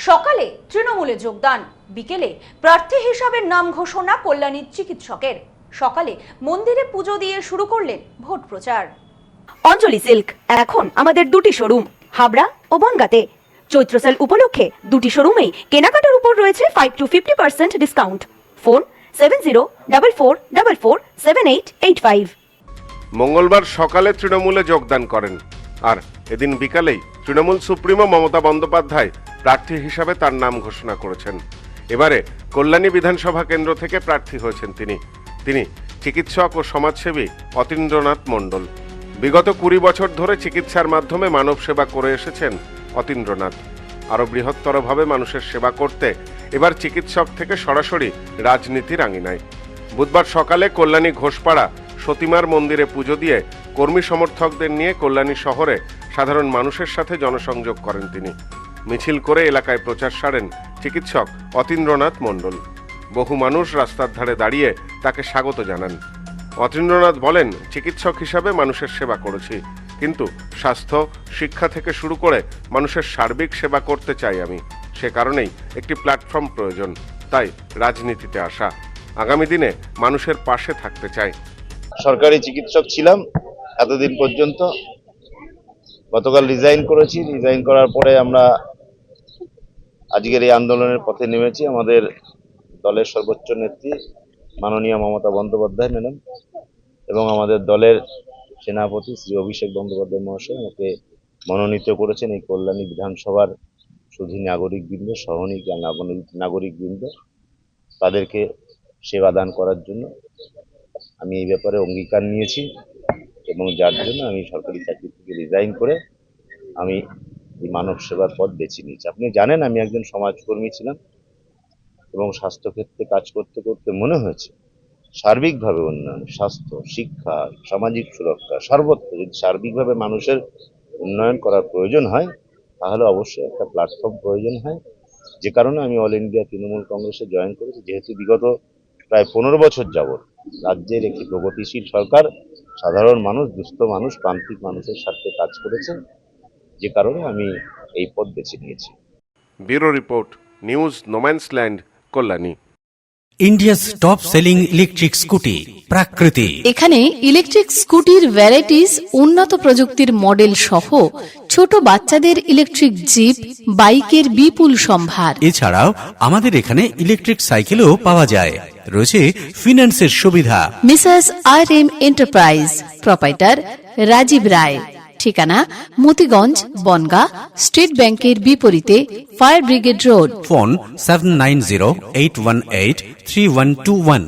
সকালে তৃণমূলে যোগদান, বিকেলে প্রার্থী হিসাবে নাম ঘোষণা কল্যাণীর চিকিৎসকের। সকালে মন্দিরে পুজো দিয়ে শুরু করলেন ভোট প্রচার। অঞ্জলি সিল্ক এখন আমাদের দুটি শোরুম হাবড়া ও বনগাঁতে। চৈত্র সেল উপলক্ষে দুটি শোরুমেই কেনাকাটার উপর রয়েছে 5 to 50% ডিসকাউন্ট। ফোন 7044447885। মঙ্গলবার সকালে তৃণমূলে যোগদান করেন, আর এদিন বিকালেই তৃণমূল সুপ্রিমো মমতা বন্দ্যোপাধ্যায় প্রার্থী হিসাবে তার নাম ঘোষণা করেছেন। এবারে কল্যাণী বিধানসভা কেন্দ্র থেকে প্রার্থী হয়েছেন তিনি চিকিৎসক ও সমাজসেবী অতীন্দ্রনাথ মণ্ডল। বিগত 20 বছর ধরে চিকিৎসার মাধ্যমে মানব সেবা করে এসেছেন অতীন্দ্রনাথ। আরো বৃহত্তরভাবে মানুষের সেবা করতে এবার চিকিৎসক থেকে সরাসরি রাজনীতির আঙিনায়। বুধবার সকালে কল্যাণী ঘোষপাড়া সতীমার মন্দিরে পুজো দিয়ে কর্মী সমর্থকদের নিয়ে কল্যাণী শহরে সাধারণ মানুষের সাথে জনসংযোগ করেন তিনি। মিছিল করে এলাকায় প্রচার সারেন চিকিৎসক অতীন্দ্রনাথ মণ্ডল। বহু মানুষ রাস্তার ধারে দাঁড়িয়ে তাকে স্বাগত জানান। অতীন্দ্রনাথ বলেন, চিকিৎসক হিসাবে মানুষের সেবা করেছি, কিন্তু স্বাস্থ্য শিক্ষা থেকে শুরু করে মানুষের সার্বিক সেবা করতে চাই আমি। সে কারণেই একটি প্ল্যাটফর্ম প্রয়োজন, তাই রাজনীতিতে আসা। আগামী দিনে মানুষের পাশে থাকতে চাই। সরকারি চিকিৎসক ছিলাম এতদিন পর্যন্ত। গতকাল রিজাইন করেছি। রিজাইন করার পরে আমরা আজকের এই আন্দোলনের পথে নেমেছি। আমাদের দলের সর্বোচ্চ নেত্রী মাননীয় মমতা বন্দ্যোপাধ্যায় ম্যাডাম এবং আমাদের দলের সেনাপতি শ্রী অভিষেক বন্দ্যোপাধ্যায় মহাশয় আমাকে মনোনীত করেছেন এই কল্যাণী বিধানসভার সুধী নাগরিকবৃন্দ, সহনীক নাগরিকবৃন্দ, তাদেরকে সেবা দান করার জন্য। আমি এই ব্যাপারে অঙ্গীকার নিয়েছি এবং যার জন্য আমি সরকারি চাকরি থেকে রিজাইন করে আমি এই মানব সেবার পথ বেছে নিয়েছি। আপনি জানেন আমি একজন সমাজকর্মী ছিলাম এবং স্বাস্থ্যক্ষেত্রে কাজ করতে করতে মনে হয়েছে সার্বিকভাবে উন্নয়ন, স্বাস্থ্য, শিক্ষা, সামাজিক সুরক্ষা সর্বত্র যদি সার্বিকভাবে মানুষের উন্নয়ন করার প্রয়োজন হয় তাহলে অবশ্যই একটা প্ল্যাটফর্ম প্রয়োজন হয়। যে কারণে আমি অল ইন্ডিয়া তৃণমূল কংগ্রেসে জয়েন করেছি। যেহেতু বিগত প্রায় 15 বছর যাবৎ রাজ্যের একটি প্রগতিশীল সরকার সাধারণ মানুষ, দুস্থ মানুষ, প্রান্তিক মানুষের স্বার্থে কাজ করেছে, যে কারণে আমি এই পথ বেছে নিয়েছি। Bureau report, news no man's land, Kalyani. India's top selling electric scooty Prakriti. এখানে ইলেকট্রিক স্কুটির ভ্যারাইটিস, উন্নত প্রযুক্তির মডেল সহ ছোট বাচ্চাদের ইলেকট্রিক জিপ, বাইকের বিপুল সম্ভার। এছাড়াও আমাদের এখানে ইলেকট্রিক সাইকেলও পাওয়া যায়। রয়েছে ফিন্যান্সের সুবিধা। Mrs RM enterprise, proprietor Rajib Roy. ঠিকানা মতিগঞ্জ, বনগাঁ, স্টেট ব্যাংকের বিপরীতে, ফায়ার ব্রিগেড রোড। ফোন 7908183121।